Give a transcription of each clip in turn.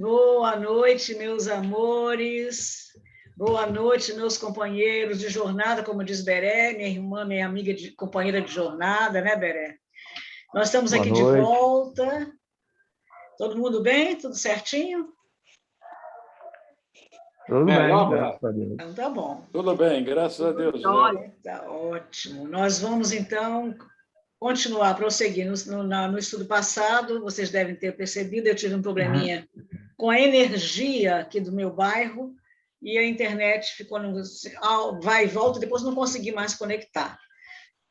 Boa noite, meus amores. Boa noite, meus companheiros de jornada, como diz Beré, minha irmã, minha amiga, companheira de jornada, né, Beré? Nós estamos aqui de volta. Todo mundo bem? Tudo certinho? Tudo bem, graças a Deus. Então, tá bom. Tudo bem, graças a Deus. Tá ótimo. Nós vamos, então, continuar, prosseguir. No estudo passado, vocês devem ter percebido, eu tive um probleminha com a energia aqui do meu bairro e a internet ficou vai e volta, depois não consegui mais conectar.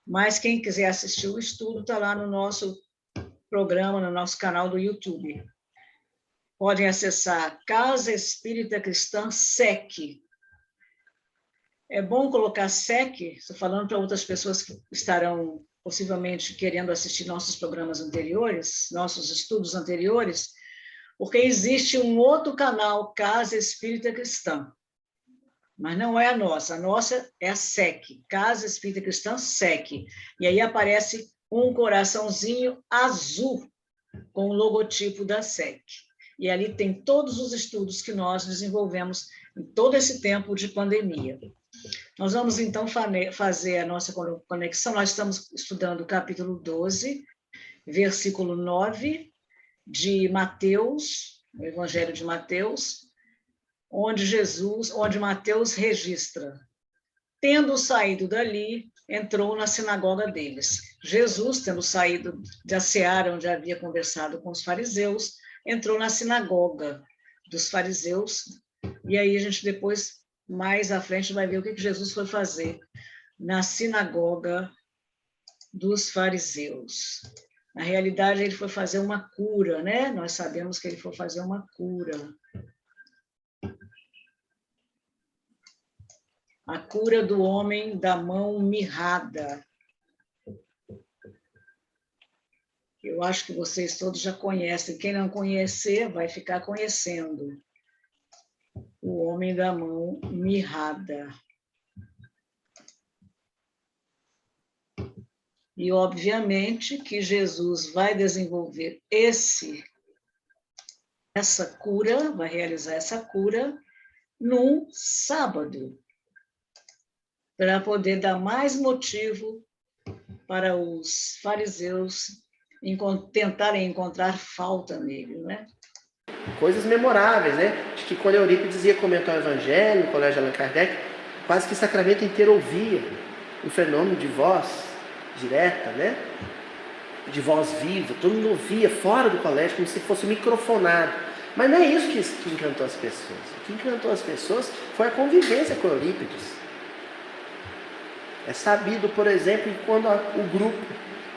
Mas quem quiser assistir o estudo está lá no nosso programa, no nosso canal do YouTube. Podem acessar Casa Espírita Cristã SEC. É bom colocar SEC, estou falando para outras pessoas que estarão possivelmente querendo assistir nossos programas anteriores, nossos estudos anteriores, porque existe um outro canal, Casa Espírita Cristã, mas não é a nossa é a SEC, Casa Espírita Cristã SEC, e aí aparece um coraçãozinho azul com o logotipo da SEC, e ali tem todos os estudos que nós desenvolvemos em todo esse tempo de pandemia. Nós vamos, então, fazer a nossa conexão. Nós estamos estudando o capítulo 12, versículo 9, de Mateus, o Evangelho de Mateus, onde Mateus registra: tendo saído dali, entrou na sinagoga deles. Jesus, tendo saído da seara onde havia conversado com os fariseus, entrou na sinagoga dos fariseus, e aí a gente depois, mais à frente, vai ver o que Jesus foi fazer na sinagoga dos fariseus. Na realidade, ele foi fazer uma cura, né? Nós sabemos que ele foi fazer uma cura. A cura do homem da mão mirrada. Eu acho que vocês todos já conhecem. Quem não conhecer, vai ficar conhecendo. O homem da mão mirrada. E, obviamente, que Jesus vai desenvolver essa cura, vai realizar essa cura num sábado, para poder dar mais motivo para os fariseus tentarem encontrar falta nele, né? Coisas memoráveis, né? Acho que quando Eurípides ia comentar o Evangelho no Colégio Allan Kardec, quase que o sacramento inteiro ouvia o fenômeno de voz direta, né? De voz viva, todo mundo ouvia fora do colégio como se fosse microfonado. Mas não é isso que encantou as pessoas. O que encantou as pessoas foi a convivência com Eurípides. É sabido, por exemplo, que quando o grupo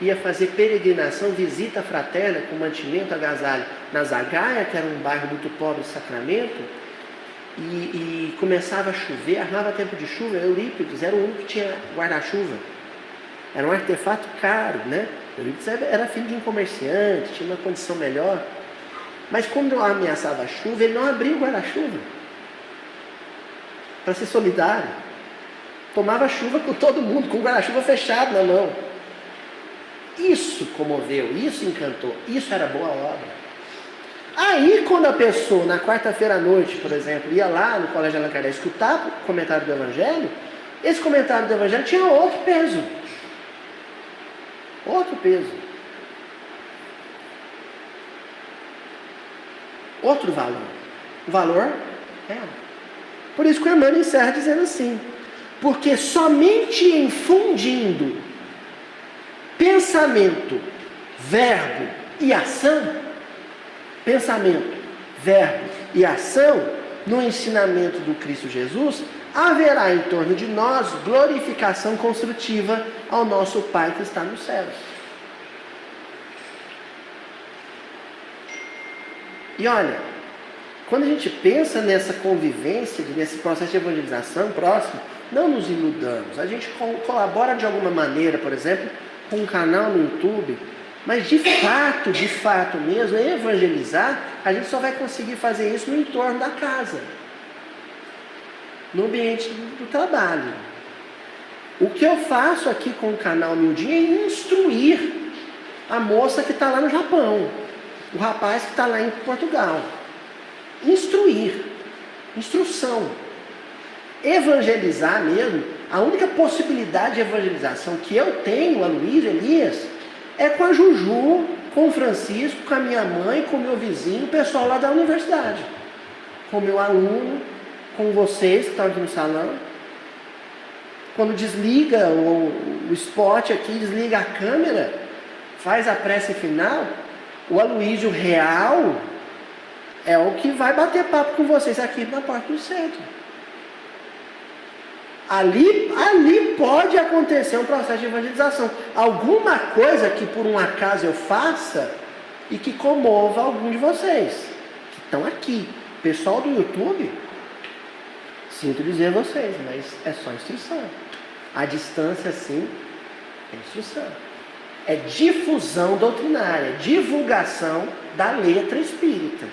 ia fazer peregrinação, visita fraterna com mantimento, agasalho, na Zagaia, que era um bairro muito pobre de Sacramento, e começava a chover, armava tempo de chuva, Eurípides era o único que tinha guarda-chuva. Era um artefato caro, né? Eurípides era filho de um comerciante, tinha uma condição melhor. Mas quando ameaçava a chuva, ele não abria o guarda-chuva para ser solidário. Tomava chuva com todo mundo, com o guarda-chuva fechado na mão. Isso comoveu, isso encantou, isso era boa obra. Aí, quando a pessoa, na quarta-feira à noite, por exemplo, ia lá no Colégio Allan Kardec escutar o comentário do Evangelho, esse comentário do Evangelho tinha outro peso. Outro peso. Outro valor. O valor real. Por isso que o Emmanuel encerra dizendo assim: porque somente infundindo pensamento, verbo e ação, no ensinamento do Cristo Jesus, haverá em torno de nós glorificação construtiva ao nosso Pai que está nos céus. E olha, quando a gente pensa nessa convivência, nesse processo de evangelização próximo, não nos iludamos. A gente colabora de alguma maneira, por exemplo, com um canal no YouTube, mas de fato mesmo, evangelizar, a gente só vai conseguir fazer isso no entorno da casa, no ambiente do trabalho. O que eu faço aqui com o canal Mildinho é instruir a moça que está lá no Japão, o rapaz que está lá em Portugal. instruir, instrução. Evangelizar mesmo, a única possibilidade de evangelização que eu tenho, Aloysio, Elias, é com a Juju, com o Francisco, com a minha mãe, com o meu vizinho, o pessoal lá da universidade. Com o meu aluno, com vocês que estão aqui no salão. Quando desliga o spot aqui, desliga a câmera, faz a prece final, o Aloysio real é o que vai bater papo com vocês aqui na porta do centro. Ali pode acontecer um processo de evangelização. Alguma coisa que por um acaso eu faça e que comova algum de vocês que estão aqui. Pessoal do YouTube, sinto dizer a vocês, mas é só instrução. A distância, sim, é instrução. É difusão doutrinária, divulgação da letra espírita.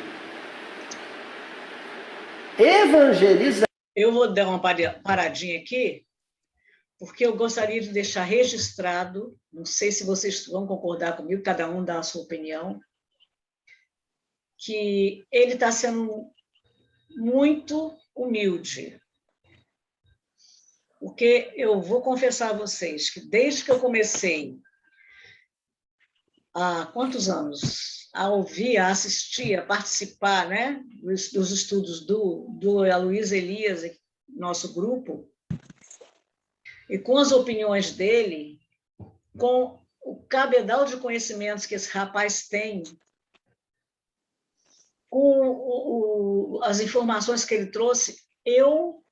Evangelizar. Eu vou dar uma paradinha aqui, porque eu gostaria de deixar registrado, não sei se vocês vão concordar comigo, cada um dá a sua opinião, que ele está sendo muito humilde. Porque eu vou confessar a vocês que desde que eu comecei, há quantos anos, a ouvir, a assistir, a participar, né, dos estudos do Aloysio Elias, nosso grupo, e com as opiniões dele, com o cabedal de conhecimentos que esse rapaz tem, com as informações que ele trouxe, eu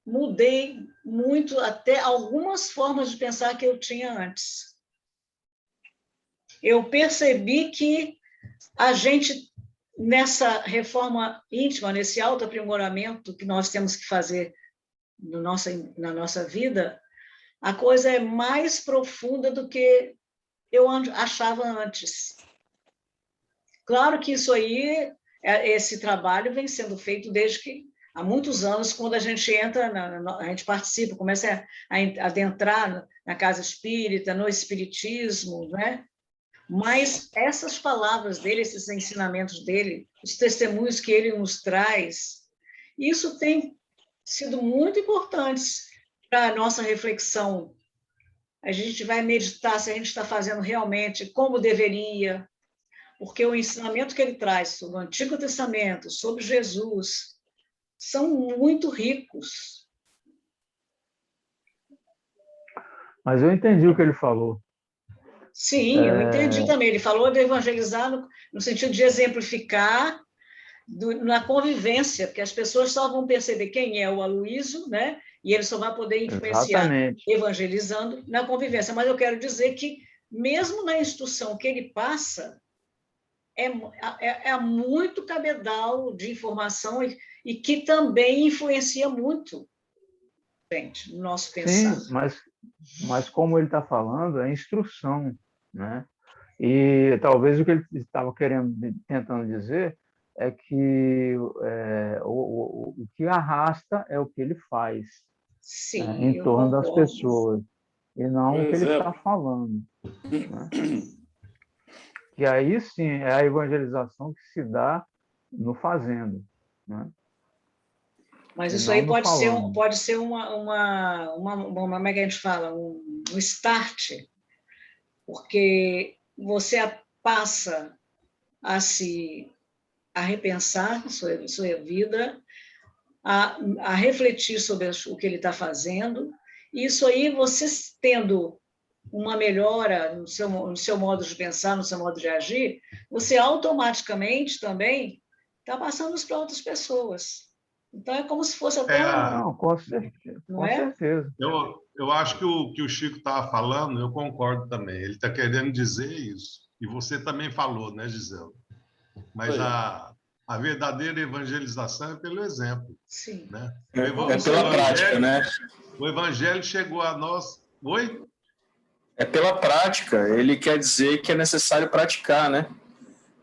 mudei muito, até algumas formas de pensar que eu tinha antes. Eu percebi que a gente, nessa reforma íntima, nesse autoaprimoramento que nós temos que fazer na nossa vida, a coisa é mais profunda do que eu achava antes. Claro que isso aí, esse trabalho vem sendo feito desde que, há muitos anos, quando a gente entra, a gente participa, começa a adentrar na casa espírita, no espiritismo, né? Mas essas palavras dele, esses ensinamentos dele, os testemunhos que ele nos traz, isso tem sido muito importante para a nossa reflexão. A gente vai meditar se a gente está fazendo realmente como deveria, porque o ensinamento que ele traz sobre o Antigo Testamento, sobre Jesus, são muito ricos. Mas eu entendi o que ele falou. Sim, eu entendi também. Ele falou de evangelizar no sentido de exemplificar na convivência, porque as pessoas só vão perceber quem é o Aloysio, né? E ele só vai poder influenciar evangelizando na convivência. Mas eu quero dizer que, mesmo na instrução que ele passa, é muito cabedal de informação e que também influencia muito, gente, no nosso pensar. Sim, mas como ele está falando, é instrução, né? E talvez o que ele estava tentando dizer é que o que arrasta é o que ele faz. Sim, em torno das pessoas, e não o que ele está falando. Né? Que aí sim é a evangelização que se dá no fazendo. Né? Mas isso aí pode ser como é que a gente fala? Um start, porque você passa a repensar sua vida, a refletir sobre o que ele está fazendo, e isso aí, você tendo uma melhora no seu modo de pensar, no seu modo de agir, você automaticamente também está passando isso para outras pessoas. Então, é como se fosse até... Não, com certeza. Com certeza. Eu acho que o que o Chico estava falando, eu concordo também. Ele está querendo dizer isso. E você também falou, né, Gisela? Mas a verdadeira evangelização é pelo exemplo. Sim. Né? É pela prática, né? O evangelho chegou a nós... Oi? É pela prática. Ele quer dizer que é necessário praticar, né?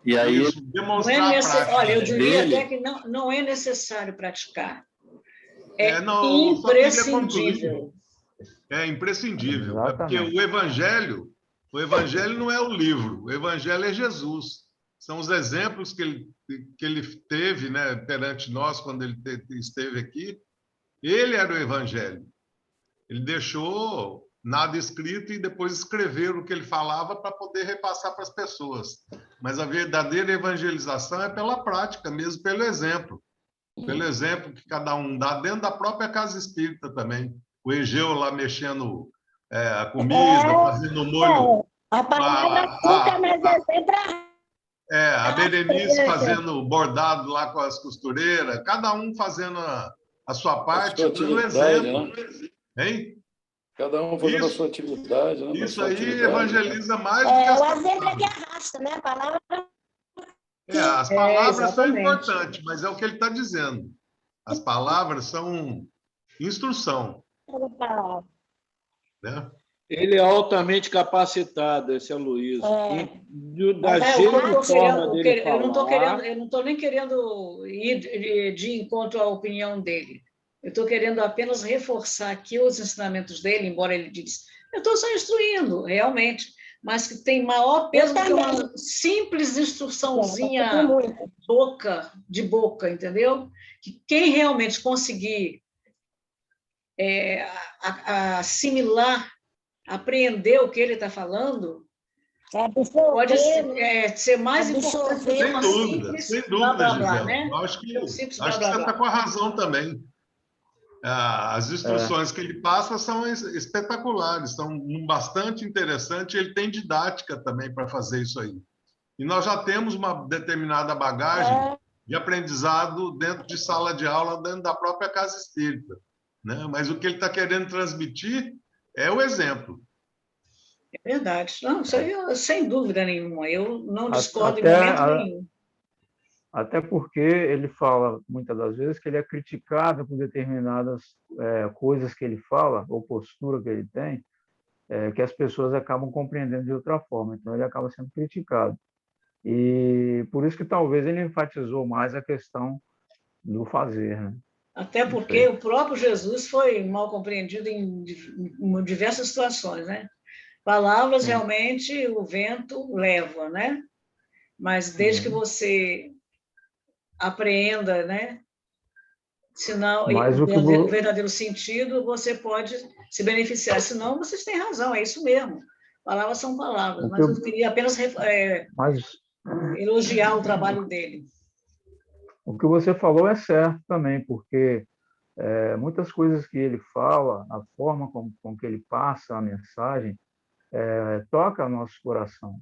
E aí... demonstrar a prática. Olha, eu diria até que não é necessário praticar. É não, imprescindível. É imprescindível. É porque o evangelho não é o livro. O evangelho é Jesus. são os exemplos que ele teve, né, perante nós quando ele esteve aqui. Ele era o Evangelho. Ele deixou nada escrito e depois escrever o que ele falava para poder repassar para as pessoas. Mas a verdadeira evangelização é pela prática, mesmo pelo exemplo. Pelo exemplo que cada um dá dentro da própria casa espírita também. O Egeu lá mexendo a comida, fazendo molho. A palavra fica, mas é sempre a Berenice fazendo bordado lá com as costureiras, cada um fazendo a sua parte, dando exemplo. Né? Hein? Cada um fazendo a sua atividade. Né? Isso aí evangeliza mais do que o exemplo é que arrasta, né? A palavra... as palavras são importantes, mas é o que ele está dizendo. As palavras são instrução. Né? Ele é altamente capacitado, esse Aloysio. Eu não estou nem querendo ir de encontro à opinião dele. Eu estou querendo apenas reforçar aqui os ensinamentos dele, embora ele disse, eu estou só instruindo, realmente, mas que tem maior peso do que uma simples instruçãozinha de boca, entendeu? Que quem realmente conseguir assimilar, apreender o que ele está falando, pode ser mais importante do que uma simples sem dúvida, blá, blá, blá, Gisela. né? Acho que você está com a razão também. As instruções que ele passa são espetaculares, são bastante interessantes, ele tem didática também para fazer isso aí. E nós já temos uma determinada bagagem de aprendizado dentro de sala de aula, dentro da própria casa espírita, né? Mas o que ele está querendo transmitir é o exemplo. É verdade. Não, isso aí, sem dúvida nenhuma. Eu não discordo em momento nenhum. Até porque ele fala, muitas das vezes, que ele é criticado por determinadas coisas que ele fala, ou postura que ele tem, que as pessoas acabam compreendendo de outra forma. Então, ele acaba sendo criticado. E por isso que talvez ele enfatizou mais a questão do fazer, né? Até porque o próprio Jesus foi mal compreendido em diversas situações, né? Palavras, realmente, o vento leva, né? Mas desde que você apreenda, né? Senão, o verdadeiro sentido, você pode se beneficiar. Senão, vocês têm razão, é isso mesmo. Palavras são palavras, mas eu queria apenas elogiar o trabalho dele. O que você falou é certo também, porque muitas coisas que ele fala, a forma com que ele passa a mensagem, toca nosso coração.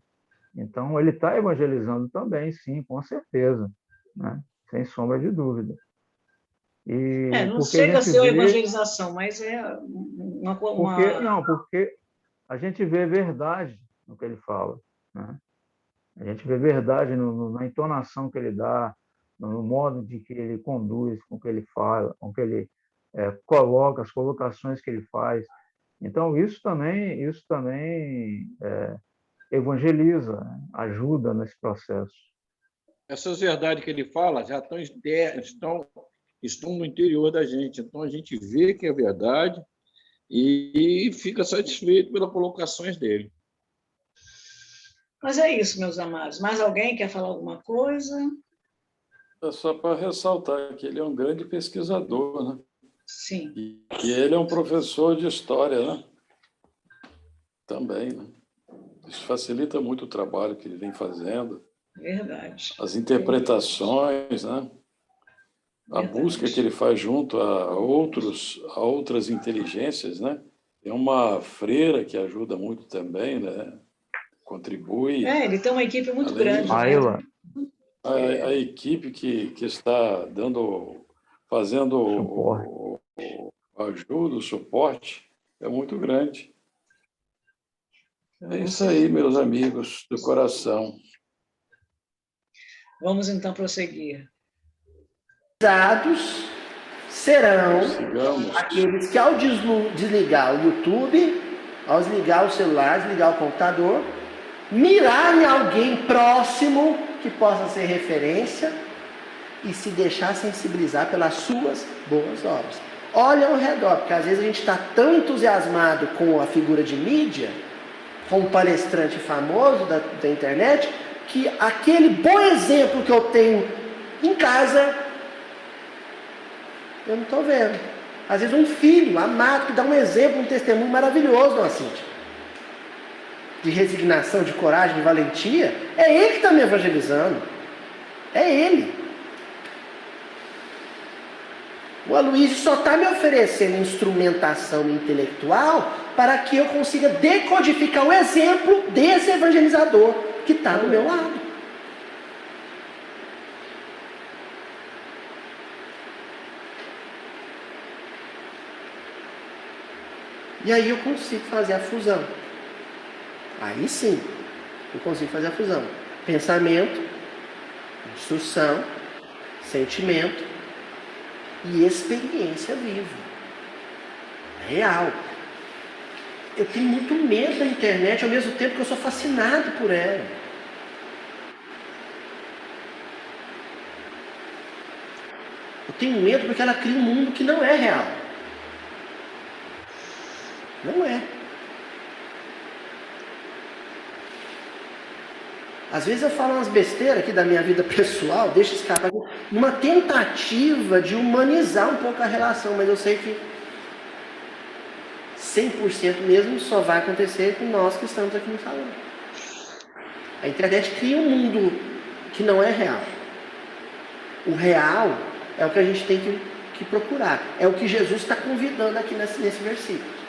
Então, ele está evangelizando também, sim, com certeza, né? Sem sombra de dúvida. Não chega a ser uma evangelização, mas é uma... Porque a gente vê verdade no que ele fala, né? A gente vê verdade na entonação que ele dá, no modo de que ele conduz, com que ele fala, com que ele coloca, as colocações que ele faz. Então, isso também evangeliza, né? Ajuda nesse processo. Essas verdades que ele fala já estão no interior da gente. Então, a gente vê que é verdade e fica satisfeito pelas colocações dele. Mas é isso, meus amados. Mais alguém quer falar alguma coisa? É só para ressaltar que ele é um grande pesquisador, né? Sim. E ele é um professor de história, né? Também, né? Isso facilita muito o trabalho que ele vem fazendo. Verdade. As interpretações, né? A busca que ele faz junto a outras inteligências, né? Tem uma freira que ajuda muito também, né? Contribui. Ele tem uma equipe muito grande. A equipe que está fazendo ajuda, o suporte, é muito grande. É isso aí, meus amigos do coração. Vamos então prosseguir. Serão aqueles que, ao desligar o YouTube, ao desligar o celular, desligar o computador, mirar em alguém próximo que possa ser referência e se deixar sensibilizar pelas suas boas obras. Olha ao redor, porque às vezes a gente está tão entusiasmado com a figura de mídia, com o palestrante famoso da internet, que aquele bom exemplo que eu tenho em casa, eu não estou vendo. Às vezes um filho amado que dá um exemplo, um testemunho maravilhoso, dona Cíntia, de resignação, de coragem, de valentia, é ele que está me evangelizando. É ele. O Aloysio só está me oferecendo instrumentação intelectual para que eu consiga decodificar o exemplo desse evangelizador que está do meu lado. E aí eu consigo fazer a fusão. Aí sim, eu consigo fazer a fusão. Pensamento, instrução, sentimento e experiência viva. Real. Eu tenho muito medo da internet, ao mesmo tempo que eu sou fascinado por ela. Eu tenho medo porque ela cria um mundo que não é real. Não é. Às vezes eu falo umas besteiras aqui da minha vida pessoal, deixa escapar, numa tentativa de humanizar um pouco a relação, mas eu sei que 100% mesmo só vai acontecer com nós que estamos aqui no salão. A internet cria um mundo que não é real. O real é o que a gente tem que procurar. É o que Jesus está convidando aqui nesse versículo.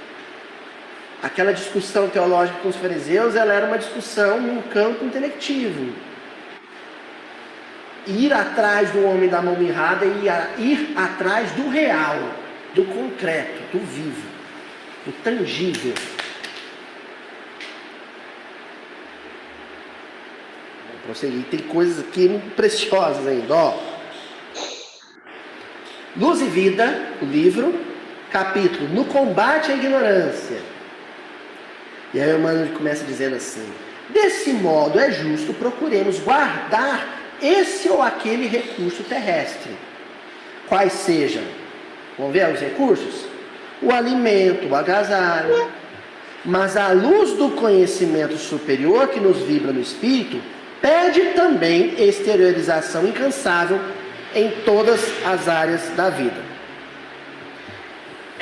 Aquela discussão teológica com os fariseus, ela era uma discussão num campo intelectivo. Ir atrás do homem da mão mirrada e ir atrás do real, do concreto, do vivo, do tangível. Vamos prosseguir. Tem coisas aqui muito preciosas ainda. Ó. Luz e Vida, o livro, capítulo No Combate à Ignorância. E aí o Emmanuel começa dizendo assim: desse modo é justo procuremos guardar esse ou aquele recurso terrestre, quais sejam, vamos ver os recursos? O alimento, o agasalho, mas a luz do conhecimento superior que nos vibra no espírito pede também exteriorização incansável em todas as áreas da vida.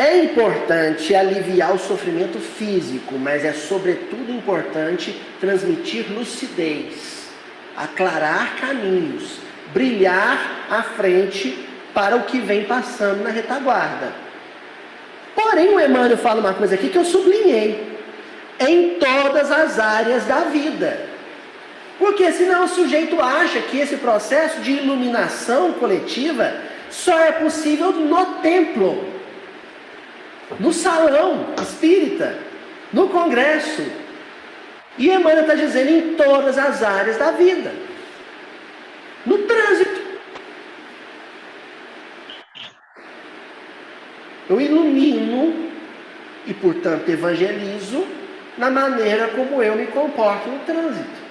É importante aliviar o sofrimento físico, mas é sobretudo importante transmitir lucidez, aclarar caminhos, brilhar à frente para o que vem passando na retaguarda. Porém, o Emmanuel fala uma coisa aqui que eu sublinhei: em todas as áreas da vida. Porque senão o sujeito acha que esse processo de iluminação coletiva só é possível no templo, no salão espírita, no congresso. E Emmanuel está dizendo em todas as áreas da vida. No trânsito. Eu ilumino e, portanto, evangelizo na maneira como eu me comporto no trânsito.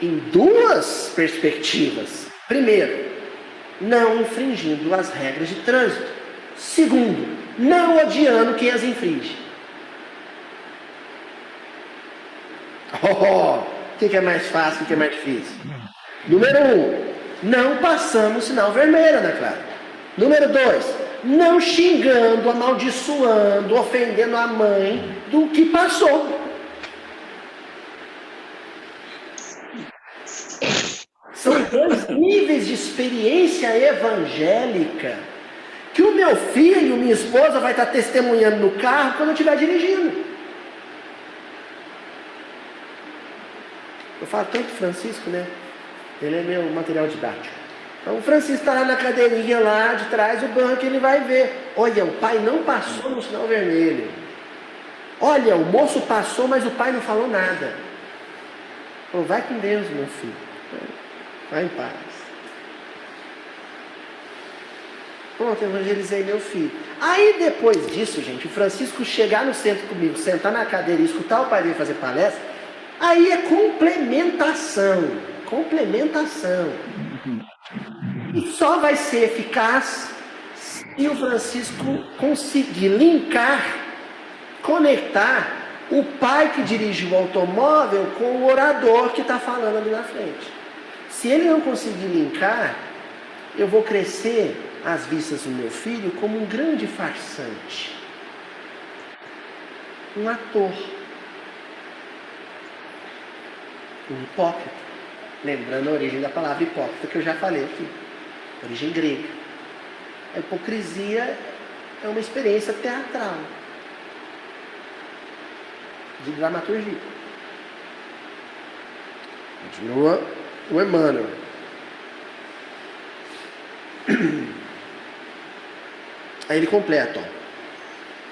Em duas perspectivas. Primeiro, não infringindo as regras de trânsito. Segundo, não odiando quem as infringe. O que é mais fácil, o que é mais difícil? Número 1, não passamos sinal vermelho, Ana Clara. Número 2, não xingando, amaldiçoando, ofendendo a mãe do que passou. São dois níveis de experiência evangélica que o meu filho, minha esposa vai estar testemunhando no carro quando eu estiver dirigindo. Eu falo tanto Francisco, né? Ele é meu material didático. Então o Francisco está lá na cadeirinha lá de trás do banco, ele vai ver. Olha, o pai não passou no sinal vermelho. Olha, o moço passou, mas o pai não falou nada. Oh, vai com Deus, meu filho. Vai em paz. Pronto, evangelizei meu filho. Aí depois disso, gente, o Francisco chegar no centro comigo, sentar na cadeira e escutar o pai dele fazer palestra, aí é complementação. Complementação. E só vai ser eficaz se o Francisco conseguir linkar, conectar o pai que dirige o automóvel com o orador que está falando ali na frente. Se ele não conseguir linkar, eu vou crescer às vistas do meu filho como um grande farsante, um ator, um hipócrita. Lembrando a origem da palavra hipócrita que eu já falei aqui, origem grega. A hipocrisia é uma experiência teatral, de dramaturgia. Continua o Emmanuel. Aí ele completa, ó.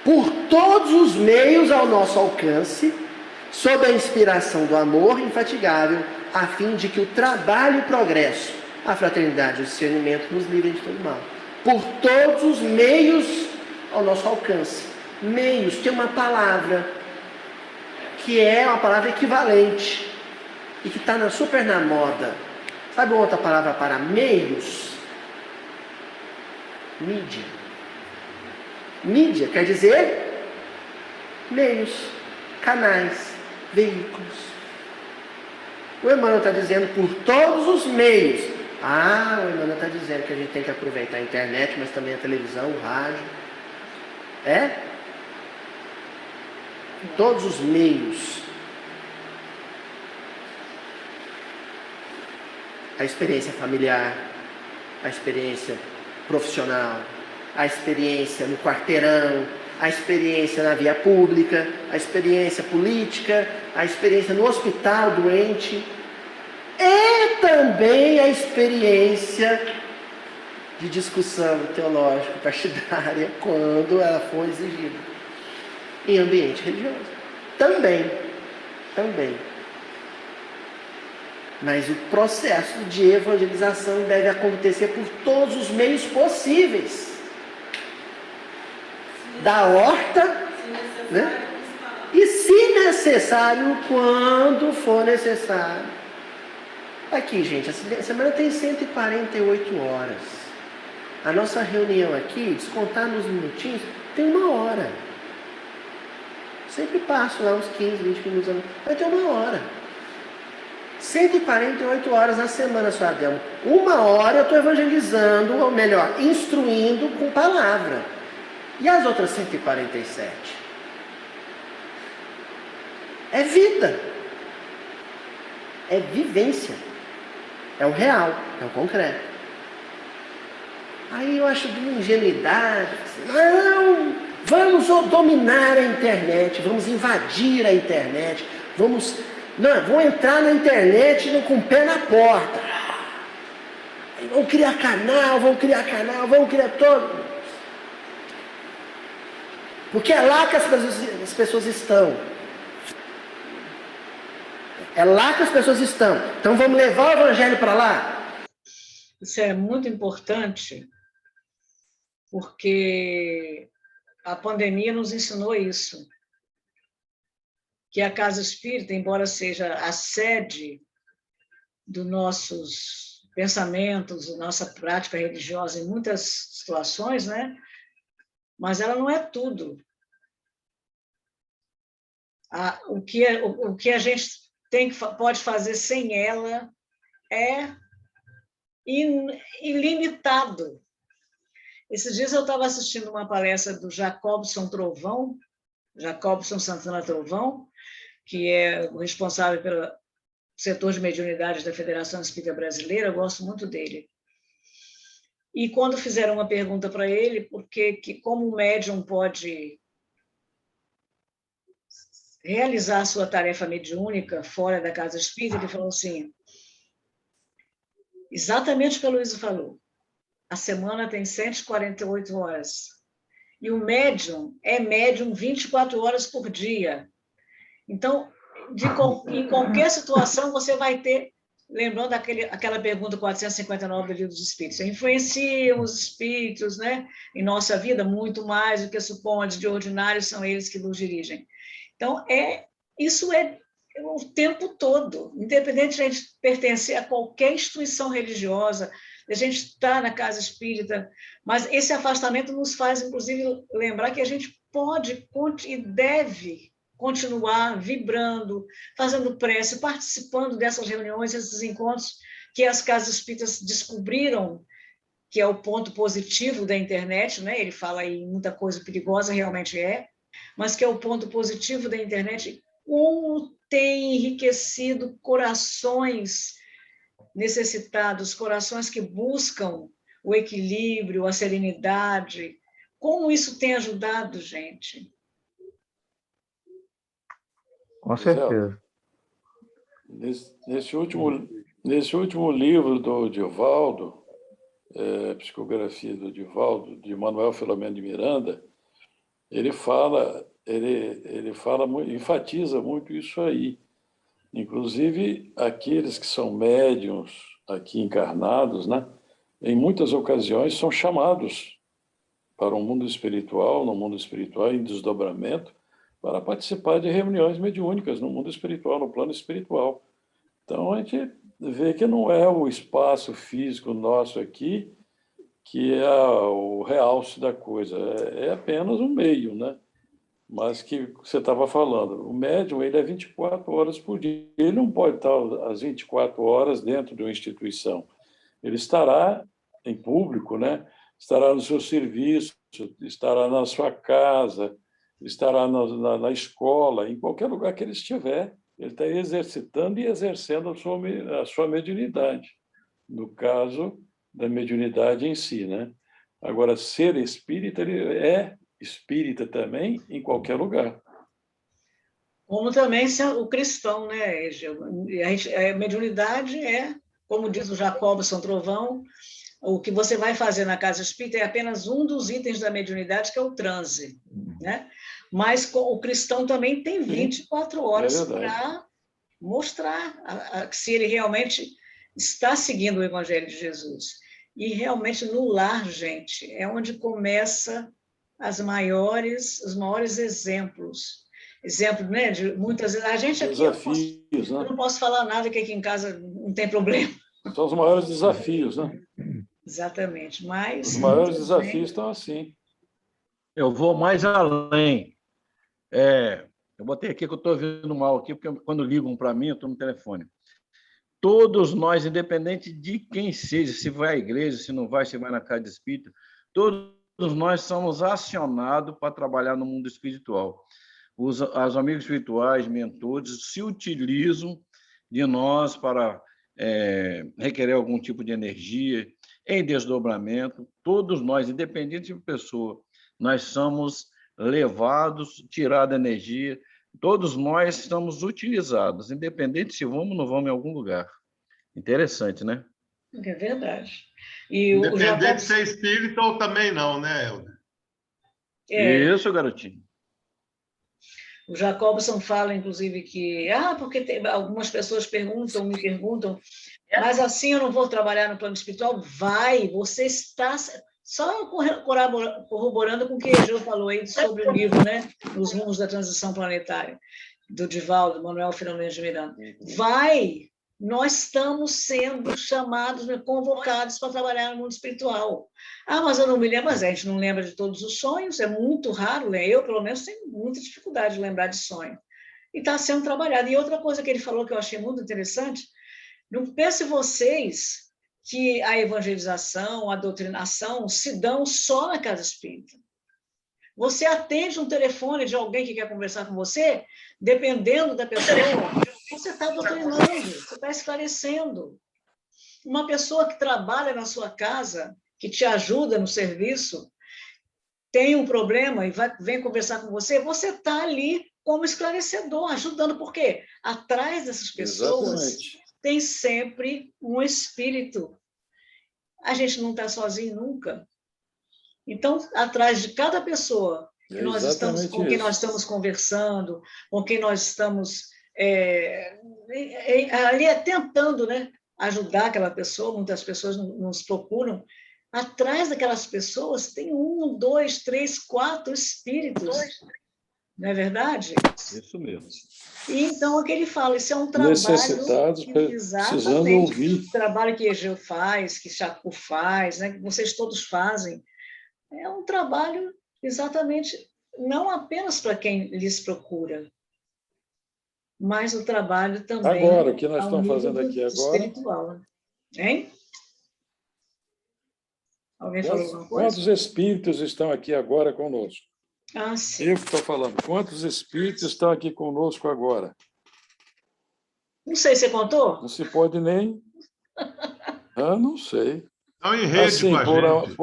Por todos os meios ao nosso alcance, sob a inspiração do amor infatigável, a fim de que o trabalho e o progresso, a fraternidade e o discernimento nos livrem de todo mal. Por todos os meios ao nosso alcance. Meios, tem uma palavra que é uma palavra equivalente e que está super na moda. Sabe outra palavra para meios? Mídia. Mídia quer dizer meios, canais, veículos. O Emmanuel está dizendo por todos os meios. O Emmanuel está dizendo que a gente tem que aproveitar a internet, mas também a televisão, o rádio. Todos os meios. A experiência familiar, a experiência profissional, a experiência no quarteirão, a experiência na via pública, a experiência política, a experiência no hospital doente, e também a experiência de discussão teológica partidária quando ela for exigida em ambiente religioso. Também. Mas o processo de evangelização deve acontecer por todos os meios possíveis. Da horta, né? E se necessário, quando for necessário. Aqui, gente, a semana tem 148 horas. A nossa reunião aqui, descontar nos minutinhos, tem 1 hora. Sempre passo lá uns 15, 20 minutos. Vai ter 1 hora. 148 horas na semana, Sr. Adelmo. 1 hora eu estou evangelizando, ou melhor, instruindo com palavra. E as outras 147? É vida. É vivência. É o real, é o concreto. Aí eu acho de uma ingenuidade. Não, vamos dominar a internet, vamos invadir a internet, vamos entrar na internet com o pé na porta. Vamos criar canal, vamos criar todo. Porque é lá que as pessoas estão. É lá que as pessoas estão. Então vamos levar o evangelho para lá? Isso é muito importante, porque a pandemia nos ensinou isso. Que a Casa Espírita, embora seja a sede dos nossos pensamentos, nossa prática religiosa em muitas situações, né? Mas ela não é tudo. O que a gente pode fazer sem ela é ilimitado. Esses dias eu estava assistindo uma palestra do Jacobson Santana Trovão, que é o responsável pelo setor de mediunidade da Federação Espírita Brasileira. Eu gosto muito dele. E quando fizeram uma pergunta para ele, como o médium pode realizar a sua tarefa mediúnica fora da casa espírita, ele falou assim, exatamente o que a Luísa falou, a semana tem 148 horas, e o médium é médium 24 horas por dia. Então, em qualquer situação, você vai ter, lembrando aquela pergunta 459 do Livro dos Espíritos, influenciam os espíritos, né, em nossa vida muito mais do que supõe de ordinário, são eles que nos dirigem. Então, isso é o tempo todo, independente de a gente pertencer a qualquer instituição religiosa, a gente está na casa espírita, mas esse afastamento nos faz, inclusive, lembrar que a gente pode e deve continuar vibrando, fazendo prece, participando dessas reuniões, desses encontros que as casas espíritas descobriram, que é o ponto positivo da internet, né? Ele fala aí muita coisa perigosa, realmente é, mas que é o ponto positivo da internet, como tem enriquecido corações necessitados, corações que buscam o equilíbrio, a serenidade. Como isso tem ajudado, gente? Com certeza. Nesse último livro do Divaldo, Psicografia do Divaldo, de Manuel Filomeno de Miranda, ele enfatiza muito isso aí. Inclusive, aqueles que são médiuns aqui encarnados, né, em muitas ocasiões são chamados para o mundo espiritual, no mundo espiritual em desdobramento, para participar de reuniões mediúnicas no mundo espiritual, no plano espiritual. Então, a gente vê que não é o espaço físico nosso aqui que é o realce da coisa, é apenas um meio, né? Mas que você estava falando, o médium ele é 24 horas por dia, ele não pode estar às 24 horas dentro de uma instituição, ele estará em público, né? Estará no seu serviço, estará na sua casa, estará na escola, em qualquer lugar que ele estiver, ele está exercitando e exercendo a sua mediunidade, no caso da mediunidade em si, né? Agora, ser espírita, ele é espírita também em qualquer lugar. Como também ser o cristão, né, Egeu? A mediunidade é, como diz o Jacobson Trovão, o que você vai fazer na casa espírita é apenas um dos itens da mediunidade, que é o transe, né? Mas o cristão também tem 24 horas para mostrar se ele realmente está seguindo o Evangelho de Jesus. E realmente no lar, gente, é onde começa os maiores exemplos. Exemplo, né, de muitas vezes. A gente aqui, desafios, eu não posso falar nada, que aqui em casa não tem problema. São os maiores desafios, né? Exatamente. Mas os maiores desafios estão assim. Eu vou mais além. Eu botei aqui que eu estou ouvindo mal aqui, porque quando ligam para mim, eu estou no telefone. Todos nós, independente de quem seja, se vai à igreja, se não vai, se vai na casa de espírito, todos nós somos acionados para trabalhar no mundo espiritual. Os amigos espirituais, mentores, se utilizam de nós para requerer algum tipo de energia, em desdobramento. Todos nós, independente de pessoa, nós somos levados, tirada energia. Todos nós estamos utilizados, independente se vamos ou não vamos em algum lugar. Interessante, né? É verdade. E independente de ser espírita ou também não, né, Helder? Isso, garotinho. O Jacobson fala, inclusive, que porque algumas pessoas me perguntam, mas assim eu não vou trabalhar no plano espiritual? Vai, você está só corroborando com o que o Egeu falou aí sobre o livro, né? Os Rumos da Transição Planetária, do Divaldo, Manuel Filomeno de Miranda. Vai, nós estamos sendo chamados, convocados para trabalhar no mundo espiritual. Mas eu não me lembro, mas a gente não lembra de todos os sonhos, é muito raro, né? Eu, pelo menos, tenho muita dificuldade de lembrar de sonho. E está sendo trabalhado. E outra coisa que ele falou que eu achei muito interessante, não pense vocês que a evangelização, a doutrinação se dão só na casa espírita. Você atende um telefone de alguém que quer conversar com você, dependendo da pessoa, você está doutrinando, você está esclarecendo. Uma pessoa que trabalha na sua casa, que te ajuda no serviço, tem um problema e vem conversar com você, você está ali como esclarecedor, ajudando. Por quê? Atrás dessas pessoas tem sempre um espírito. A gente não está sozinho nunca. Então, atrás de cada pessoa com quem nós estamos conversando, com quem nós estamos ali tentando, né, ajudar aquela pessoa, muitas pessoas nos procuram, atrás daquelas pessoas tem 1, 2, 3, 4 espíritos. Não é verdade? Isso mesmo. E então, o que ele fala, isso é um trabalho... Necessitados, precisando ouvir. O trabalho que Egeu faz, que Chaco faz, né, que vocês todos fazem, é um trabalho exatamente, não apenas para quem lhes procura, mas o trabalho também Agora, o que nós ao estamos nível fazendo aqui agora? espiritual. Hein? Alguém falou alguma coisa? Quantos espíritos estão aqui agora conosco? Ah, sim. Eu que estou falando. Quantos espíritos estão aqui conosco agora? Não sei, você contou? Não se pode nem... não sei. Estão em rede Assim, com a gente.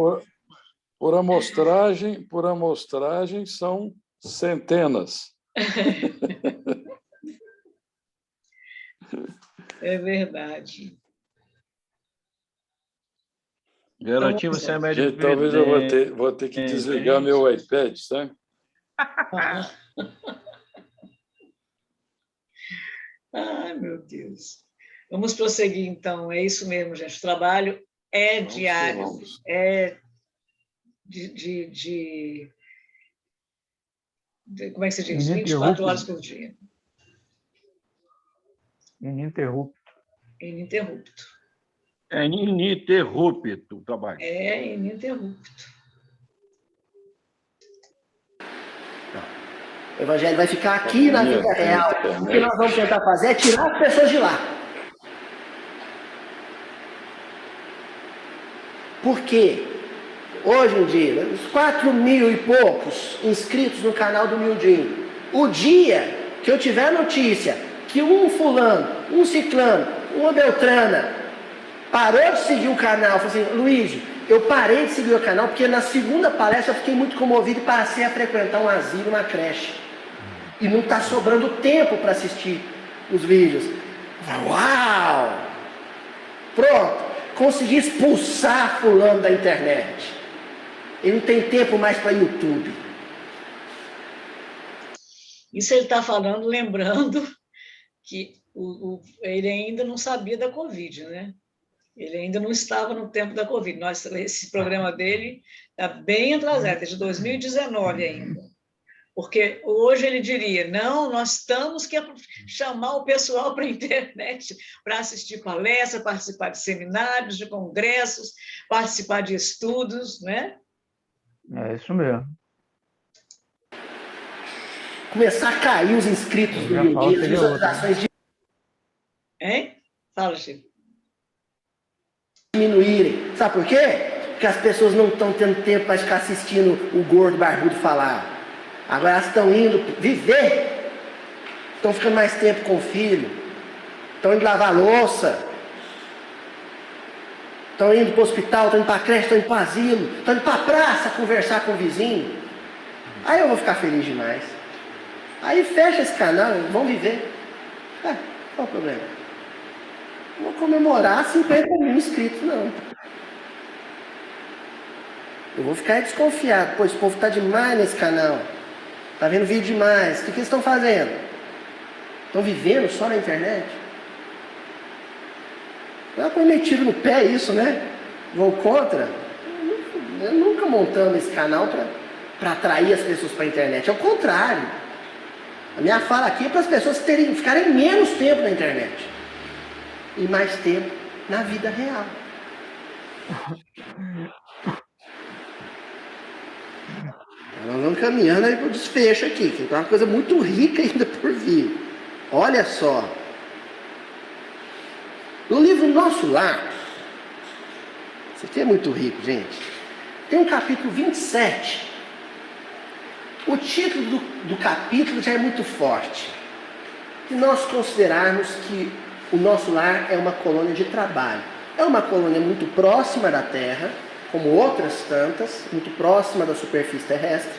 Por amostragem, são centenas. É verdade. Garotinho, você é médico. Gente, talvez eu vou ter que desligar meu iPad, tá? Ai, meu Deus. Vamos prosseguir, então. É isso mesmo, gente. O trabalho é diário, é como é que se diz? 24 horas por dia. Ininterrupto. Ininterrupto. É ininterrupto o trabalho. É ininterrupto. O evangelho vai ficar aqui na vida real. O que nós vamos tentar fazer é tirar as pessoas de lá. Por quê? Hoje em dia, os 4.000 e poucos inscritos no canal do Mildinho, o dia que eu tiver notícia que um fulano, um ciclano, uma beltrana parou de seguir o canal, falou assim, Luiz, eu parei de seguir o canal porque na segunda palestra eu fiquei muito comovido e passei a frequentar um asilo, uma creche. E não está sobrando tempo para assistir os vídeos. Uau! Pronto, consegui expulsar fulano da internet. Ele não tem tempo mais para YouTube. Isso ele está falando, lembrando que ele ainda não sabia da Covid, né? Ele ainda não estava no tempo da Covid. Esse programa dele está bem atrasado, é de 2019 ainda. Porque hoje ele diria, não, nós temos que chamar o pessoal para a internet para assistir palestras, participar de seminários, de congressos, participar de estudos, né? É isso mesmo. Começar a cair os inscritos do YouTube, as visualizações de... Hein? Fala, Chico. Diminuírem. Sabe por quê? Porque as pessoas não estão tendo tempo para ficar assistindo o gordo barbudo falar. Agora elas estão indo viver. Estão ficando mais tempo com o filho. Estão indo lavar louça. Estão indo para o hospital, estão indo para a creche, estão indo para o asilo, estão indo para a praça conversar com o vizinho. Aí eu vou ficar feliz demais. Aí fecha esse canal, vão viver. Qual o problema? Não vou comemorar 50.000 inscritos, não. Eu vou ficar desconfiado. Pô, esse povo está demais nesse canal. Está vendo vídeo demais. O que eles estão fazendo? Estão vivendo só na internet? Eu põe tiro no pé isso, né? Vou contra. Eu nunca montamos esse canal para atrair as pessoas para a internet. É o contrário. A minha fala aqui é para as pessoas ficarem menos tempo na internet. E mais tempo na vida real. Nós vamos caminhando aí para o desfecho aqui, que tem uma coisa muito rica ainda por vir. Olha só. No livro Nosso Lar, isso aqui é muito rico, gente. Tem um capítulo 27. O título do capítulo já é muito forte. Se nós considerarmos que o nosso lar é uma colônia de trabalho. É uma colônia muito próxima da Terra, como outras tantas, muito próxima da superfície terrestre,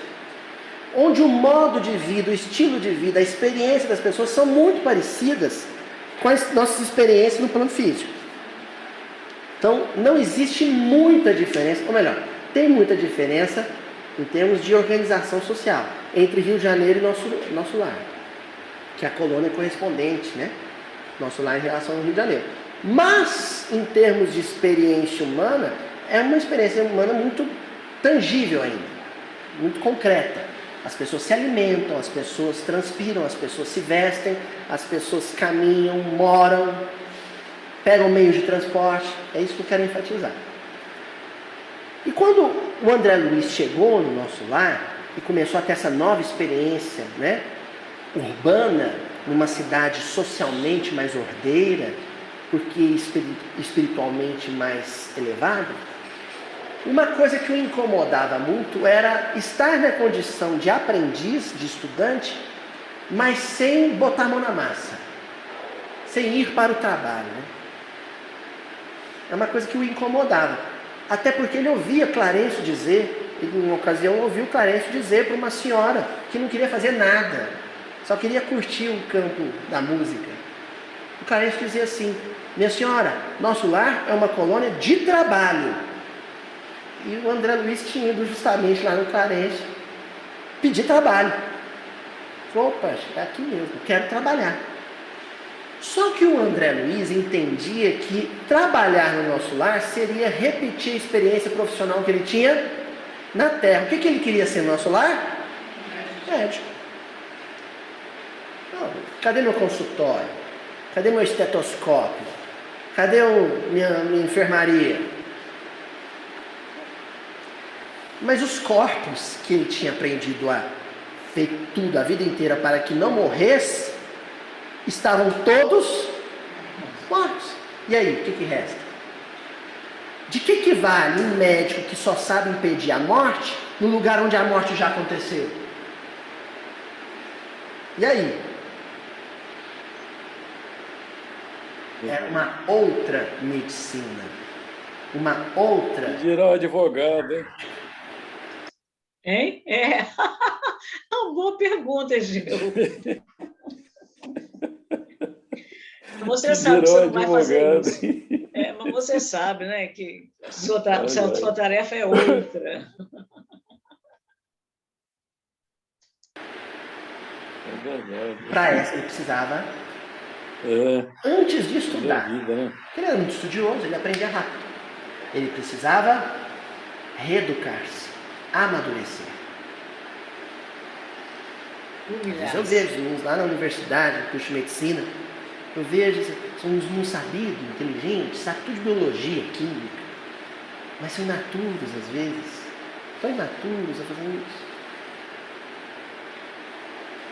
onde o modo de vida, o estilo de vida, a experiência das pessoas são muito parecidas com as nossas experiências no plano físico. Então, não existe muita diferença, ou melhor, tem muita diferença em termos de organização social entre Rio de Janeiro e nosso lar, que é a colônia correspondente, né? Nosso lar em relação ao Rio de Janeiro. Mas, em termos de experiência humana, é uma experiência humana muito tangível ainda, muito concreta. As pessoas se alimentam, as pessoas transpiram, as pessoas se vestem, as pessoas caminham, moram, pegam meios de transporte. É isso que eu quero enfatizar. E quando o André Luiz chegou no nosso lar e começou a ter essa nova experiência, né, urbana, numa cidade socialmente mais ordeira, porque espiritualmente mais elevada, uma coisa que o incomodava muito era estar na condição de aprendiz, de estudante, mas sem botar a mão na massa, sem ir para o trabalho, né? É uma coisa que o incomodava. Até porque ele ouvia Clarencio dizer, em uma ocasião ouviu Clarencio dizer para uma senhora que não queria fazer nada, só queria curtir o campo da música. O Clarencio dizia assim: minha senhora, nosso lar é uma colônia de trabalho. E o André Luiz tinha ido justamente lá no Clarencio pedir trabalho. Falou: opa, é aqui mesmo, quero trabalhar. Só que o André Luiz entendia que trabalhar no nosso lar seria repetir a experiência profissional que ele tinha na terra. O que ele queria ser no nosso lar? Médico. Não, cadê meu consultório? Cadê meu estetoscópio? Cadê minha enfermaria? Mas os corpos que ele tinha aprendido a feito tudo a vida inteira para que não morresse, estavam todos mortos. E aí, o que resta? De que vale um médico que só sabe impedir a morte no lugar onde a morte já aconteceu? E aí? É uma outra medicina. Uma outra... Dirá o advogado, hein? Hein? É uma boa pergunta, Gil. Você sabe que você não vai fazer isso. Mas você sabe, né, que sua tarefa é outra. É verdade. Para essa ele precisava, antes de estudar, ele era muito estudioso, ele aprendia rápido. Ele precisava reeducar-se, amadurecer. Eu vejo uns lá na universidade, no curso de medicina, eu vejo, são uns não sabidos, inteligentes, sabem tudo de biologia, química, mas são imaturos às vezes, tão imaturos a fazer isso.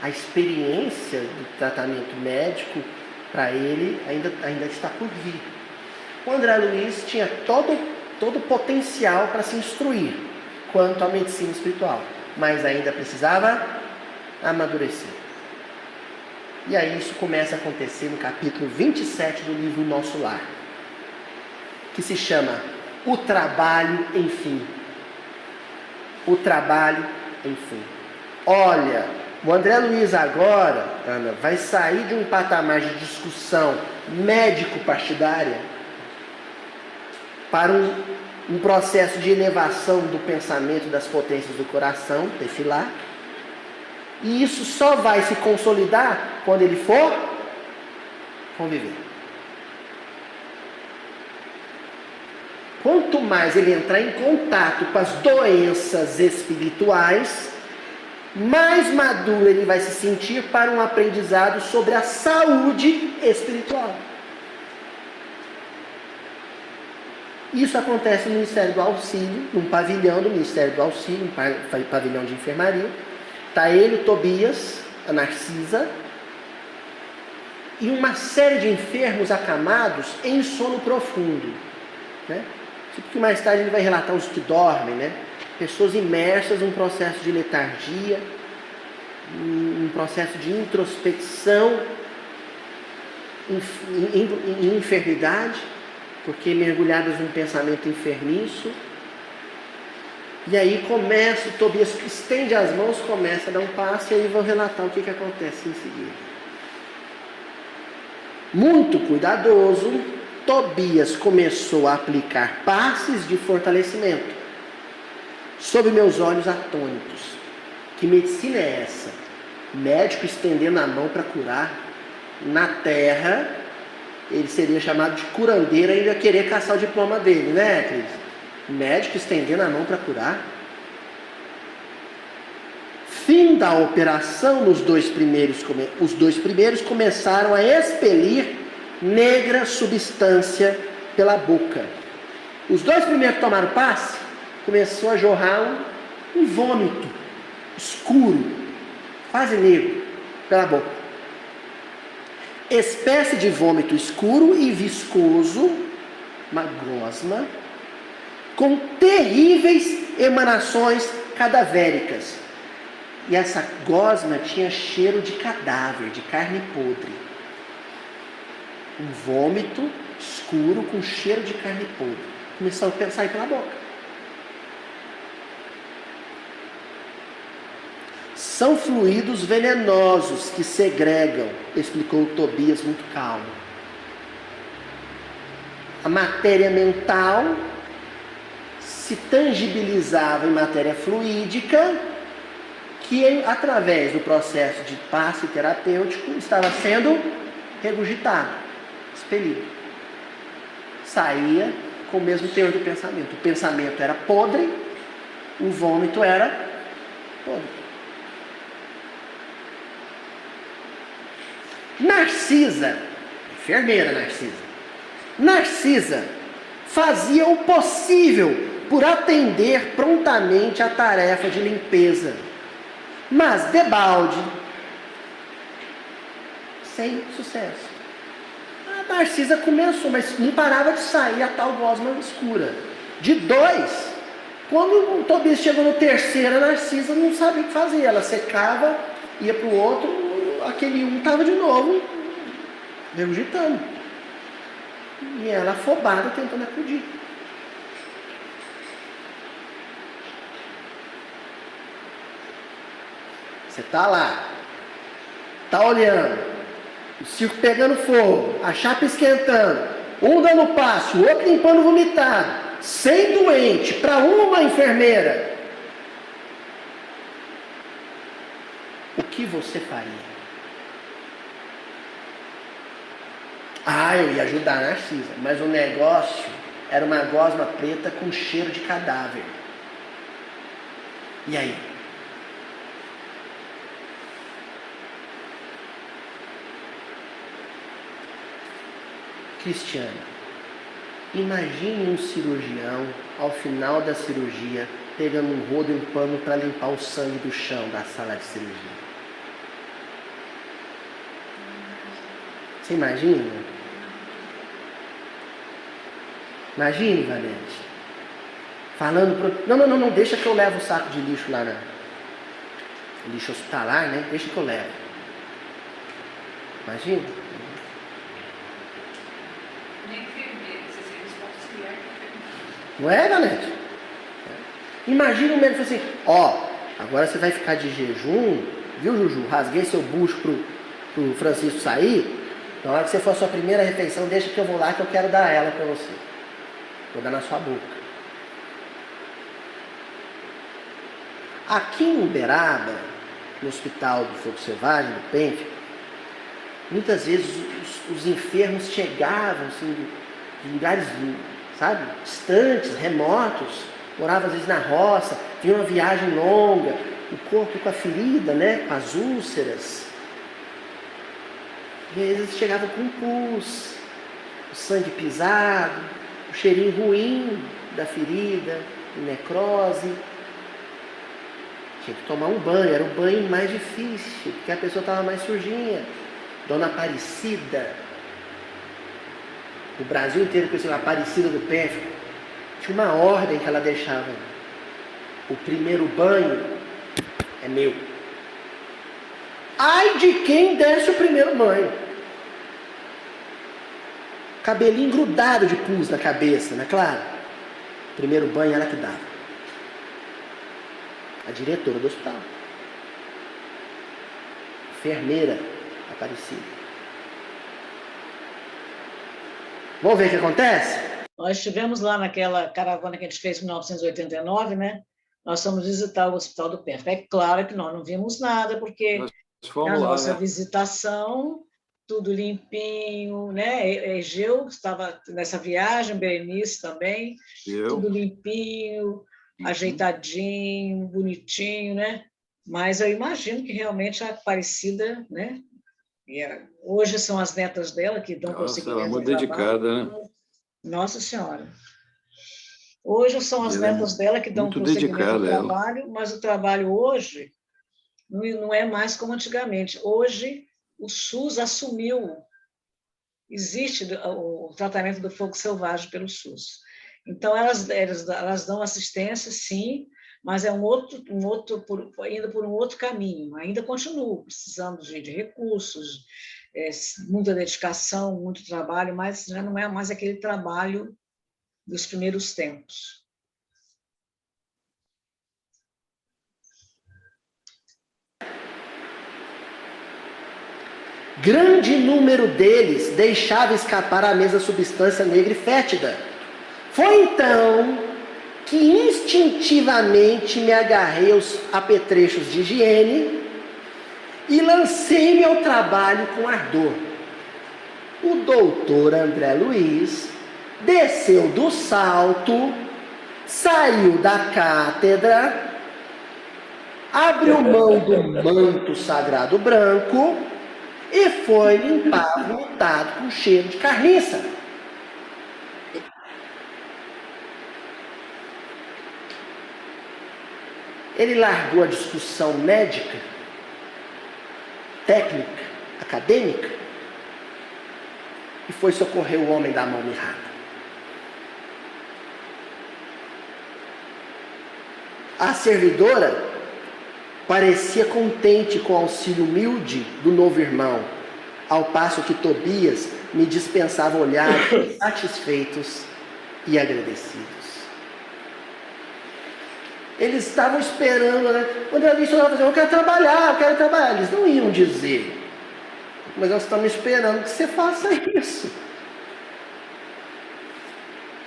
A experiência do tratamento médico, para ele, ainda está por vir. O André Luiz tinha todo o potencial para se instruir quanto à medicina espiritual, mas ainda precisava amadurecer. E aí isso começa a acontecer no capítulo 27 do livro Nosso Lar, que se chama O Trabalho Enfim. O Trabalho Enfim. Olha, o André Luiz agora, Ana, vai sair de um patamar de discussão médico-partidária para um processo de elevação do pensamento das potências do coração, desfilar. E isso só vai se consolidar quando ele for conviver. Quanto mais ele entrar em contato com as doenças espirituais, mais maduro ele vai se sentir para um aprendizado sobre a saúde espiritual. Isso acontece no Ministério do Auxílio, num pavilhão do Ministério do Auxílio, um pavilhão de enfermaria. Está ele, o Tobias, a Narcisa, e uma série de enfermos acamados em sono profundo. Né? Porque mais tarde ele vai relatar os que dormem, né? Pessoas imersas num processo de letargia, um processo de introspecção, em enfermidade, porque mergulhadas num pensamento enfermiço. E aí começa, o Tobias estende as mãos, começa a dar um passo, e aí vão relatar o que acontece em seguida. Muito cuidadoso, Tobias começou a aplicar passes de fortalecimento sob meus olhos atônitos. Que medicina é essa? Médico estendendo a mão para curar. Na terra, ele seria chamado de curandeiro, ainda ia querer caçar o diploma dele, né, Cris? Médico estendendo a mão para curar. Fim da operação, os dois primeiros começaram a expelir negra substância pela boca. Os dois primeiros que tomaram passe, começou a jorrar um vômito escuro, quase negro, pela boca. espécie de vômito escuro e viscoso, uma gosma, com terríveis emanações cadavéricas. E essa gosma tinha cheiro de cadáver, de carne podre. Um vômito escuro com cheiro de carne podre. Começou a sair pela boca. São fluidos venenosos que segregam, explicou Tobias muito calmo. A matéria mental se tangibilizava em matéria fluídica, que através do processo de passe terapêutico estava sendo regurgitado, expelido. Saía com o mesmo teor do pensamento. O pensamento era podre, o vômito era podre. Narcisa, enfermeira Narcisa fazia o possível por atender prontamente a tarefa de limpeza, mas debalde, sem sucesso. A Narcisa começou, mas não parava de sair a tal gosma escura. De 2, quando o Tobias chegou no 3º, a Narcisa não sabia o que fazer. Ela secava, ia para o outro, aquele um estava de novo regurgitando. E ela afobada tentando acudir. Você está lá, está olhando, o circo pegando fogo, a chapa esquentando, um dando passo, o outro limpando vomitado, sem doente, para uma enfermeira. O que você faria? Eu ia ajudar a Narcisa, mas o negócio era uma gosma preta com cheiro de cadáver. E aí? Cristiana, imagine um cirurgião, ao final da cirurgia, pegando um rodo e um pano para limpar o sangue do chão da sala de cirurgia. Você imagina? Imagine, Valente. Falando pro... Não, deixa que eu levo o saco de lixo lá na... Lixo hospitalar, né? Deixa que eu levo. Imagina? Não é, Valente? Imagina o médico assim, agora você vai ficar de jejum, viu, Juju? Rasguei seu bucho pro Francisco sair. Na hora que você for a sua primeira refeição, deixa que eu vou lá que eu quero dar ela para você. Vou dar na sua boca. Aqui em Uberaba, no Hospital do Fogo Selvagem, do PENF, muitas vezes os enfermos chegavam assim, de lugares, sabe, distantes, remotos, moravam às vezes na roça, vinha uma viagem longa, o corpo com a ferida, né, com as úlceras. E às vezes chegavam com pus, o sangue pisado, o cheirinho ruim da ferida, necrose. Tinha que tomar um banho, era o banho mais difícil, porque a pessoa estava mais sujinha. Dona Aparecida, o Brasil inteiro conhecia a Aparecida do PENF, tinha uma ordem que ela deixava. O primeiro banho é meu. Ai de quem desse o primeiro banho. Cabelinho grudado de pus na cabeça, não é claro? Primeiro banho ela que dava. A diretora do hospital. Enfermeira Aparecida. Vamos ver o que acontece? Nós estivemos lá naquela caravana que a gente fez em 1989, né? Nós fomos visitar o Hospital do PENF. É claro que nós não vimos nada, porque na nossa visitação, tudo limpinho, né? Egeu estava nessa viagem, Berenice também, tudo limpinho, ajeitadinho, bonitinho, né? Mas eu imagino que realmente a Aparecida, né? Hoje são as netas dela que dão prosseguimento. Ela é muito dedicada, né? Nossa Senhora. Hoje são as netas dela que dão prosseguimento ao trabalho, mas o trabalho hoje não é mais como antigamente. Hoje, o SUS assumiu existe o tratamento do fogo selvagem pelo SUS. Então, elas dão assistência, sim, mas é indo por um outro caminho. Ainda continuo precisando de recursos, muita dedicação, muito trabalho, mas já não é mais aquele trabalho dos primeiros tempos. Grande número deles deixava escapar a mesma substância negra e fétida. Foi então que instintivamente me agarrei aos apetrechos de higiene e lancei-me ao trabalho com ardor. O doutor André Luiz desceu do salto, saiu da cátedra, abriu mão do manto sagrado branco e foi limpar vomitado com cheiro de carniça. Ele largou a discussão médica, técnica, acadêmica, e foi socorrer o homem da mão mirrada. A servidora parecia contente com o auxílio humilde do novo irmão, ao passo que Tobias me dispensava olhares satisfeitos e agradecidos. Eles estavam esperando, né? Quando eu disse, eu quero trabalhar. Eles não iam dizer, mas nós estamos esperando que você faça isso.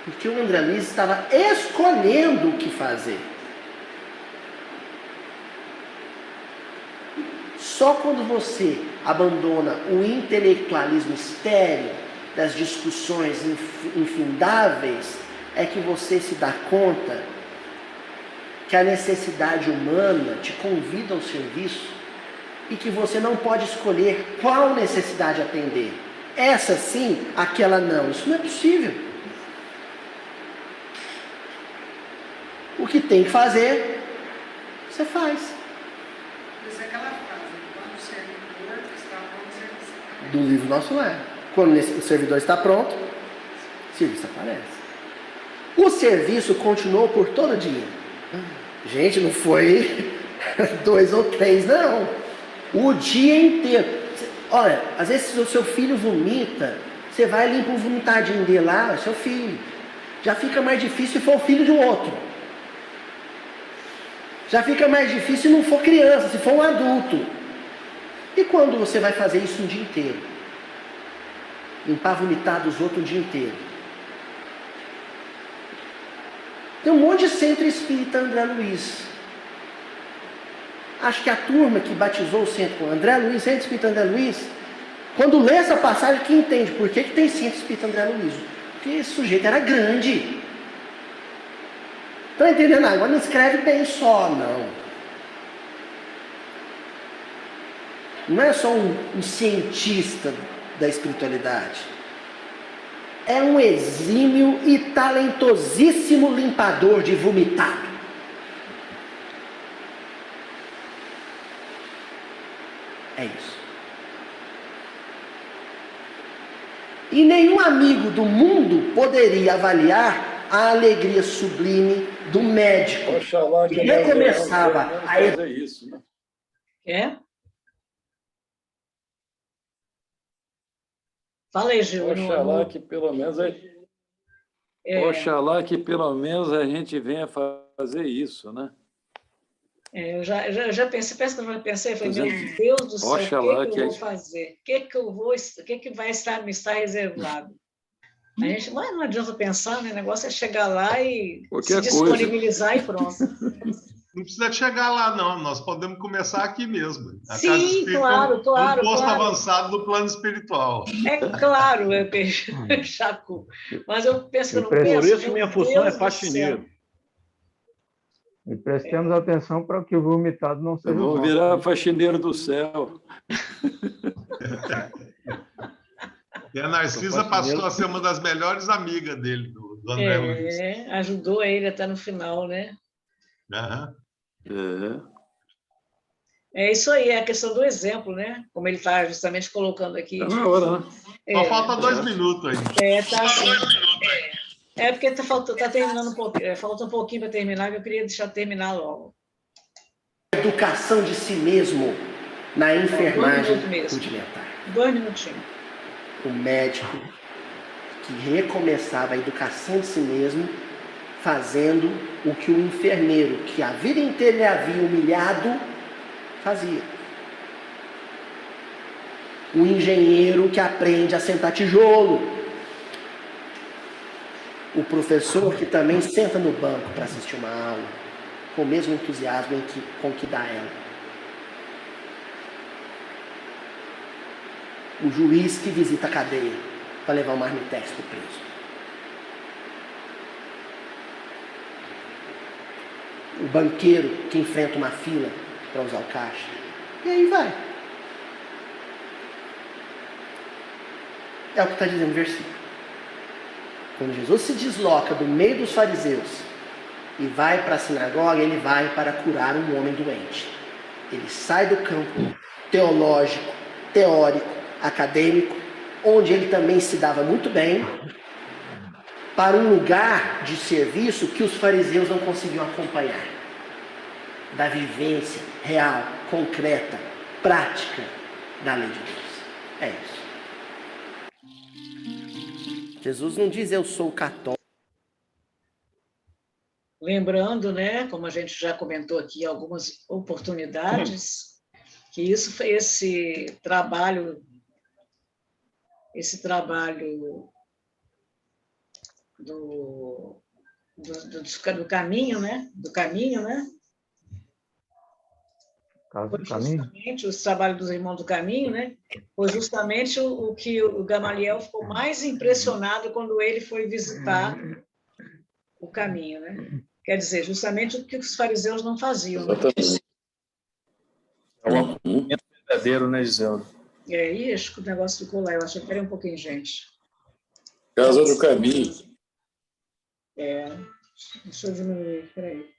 Porque o André Luiz estava escolhendo o que fazer. Só quando você abandona o intelectualismo estéril das discussões infindáveis é que você se dá conta que a necessidade humana te convida ao serviço e que você não pode escolher qual necessidade atender. Essa sim, aquela não. Isso não é possível. O que tem que fazer, você faz. Isso é aquela frase, quando o servidor está pronto, o serviço aparece. Do livro Nosso Lar. Quando o servidor está pronto, o serviço aparece. O serviço continuou por todo dia. Gente, não foi 2 ou 3, não. O dia inteiro. Olha, às vezes o seu filho vomita, você vai e limpa um vomitadinho dele lá, é seu filho. Já fica mais difícil se for o filho de um outro. Já fica mais difícil se não for criança, se for um adulto. E quando você vai fazer isso um dia inteiro? Limpar vomitado dos outros um dia inteiro. Tem um monte de centro espírita André Luiz. Acho que a turma que batizou o centro com André Luiz, centro espírita André Luiz, quando lê essa passagem, que entende por que tem centro espírita André Luiz. Porque esse sujeito era grande. Estão entendendo? Agora não escreve bem só, não. Não é só um cientista da espiritualidade. É um exímio e talentosíssimo limpador de vomitado. É isso. E nenhum amigo do mundo poderia avaliar a alegria sublime do médico que recomeçava a fazer isso, né? Fala aí, Gil. Oxalá que pelo menos Oxalá que pelo menos a gente venha fazer isso, né? Eu já pensei, falei, meu Deus do céu, Oxalá o que eu vou fazer? O que vai me estar reservado? A gente não adianta pensar, né? O negócio é chegar lá e se disponibilizar e pronto. Não precisa chegar lá, não. Nós podemos começar aqui mesmo. A Sim, casa espírita claro. Um posto avançado do plano espiritual. É claro, Chaco. Mas eu penso que eu não penso. Por isso minha função é faxineiro. E prestemos atenção para que o vomitado não seja. Vou virar faxineiro do céu. E a Narcisa passou a ser uma das melhores amigas dele, do André Luiz. Ajudou ele até no final, né? Uhum. É isso aí, é a questão do exemplo, né? Como ele está justamente colocando aqui. Tá na hora, né? Só falta 2 minutos aí. Tá assim. É porque tá terminando um pouquinho, falta um pouquinho para terminar, que eu queria deixar terminar logo. Educação de si mesmo na enfermagem rudimentar. 2 minutinhos. O médico que recomeçava a educação de si mesmo fazendo o que o enfermeiro, que a vida inteira lhe havia humilhado, fazia. O engenheiro que aprende a sentar tijolo. O professor que também senta no banco para assistir uma aula, com o mesmo entusiasmo com que dá ela. O juiz que visita a cadeia para levar o marmitex para o preso. O banqueiro que enfrenta uma fila para usar o caixa. E aí vai. É o que está dizendo o versículo. Quando Jesus se desloca do meio dos fariseus e vai para a sinagoga, ele vai para curar um homem doente. Ele sai do campo teológico, teórico, acadêmico, onde ele também se dava muito bem, para um lugar de serviço que os fariseus não conseguiam acompanhar. Da vivência real, concreta, prática da lei de Deus. É isso. Jesus não diz eu sou católico. Lembrando, né, como a gente já comentou aqui algumas oportunidades, que isso foi esse trabalho do caminho, né? Do caminho, né? Foi justamente o trabalho dos irmãos do caminho, né? Foi justamente o que o Gamaliel ficou mais impressionado quando ele foi visitar o caminho, né? Quer dizer, justamente o que os fariseus não faziam. Né? É um argumento verdadeiro, né, Gisela? Acho que o negócio ficou lá. Eu acho que peraí um pouquinho, gente. Casa do Caminho. Deixa eu diminuir, peraí.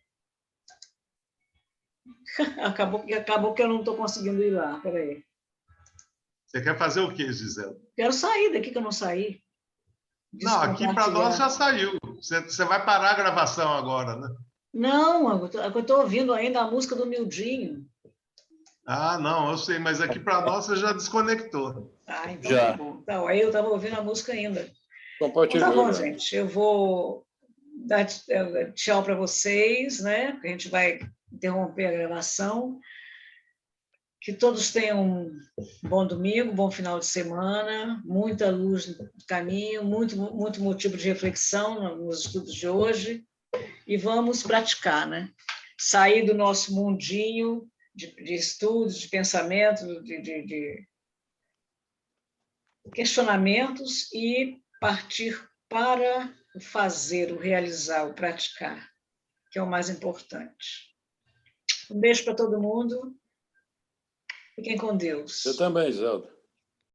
Acabou que eu não estou conseguindo ir lá, peraí. Você quer fazer o quê, Gisela? Quero sair daqui, que eu não saí. Não, aqui para nós já saiu. Você vai parar a gravação agora, né? Não, eu estou ouvindo ainda a música do Mildinho. Ah, não, eu sei, mas aqui para nós você já desconectou. Ah, então já. Tá bom. Então, aí eu estava ouvindo a música ainda. Então, tá bom, gente. Eu vou dar tchau para vocês, né? Porque a gente vai interromper a gravação. Que todos tenham um bom domingo, um bom final de semana, muita luz no caminho, muito motivo de reflexão nos estudos de hoje, e vamos praticar, né? Sair do nosso mundinho de estudos, de pensamento, de questionamentos e partir para o fazer, o realizar, o praticar, que é o mais importante. Um beijo para todo mundo. Fiquem com Deus. Você também, Zelda.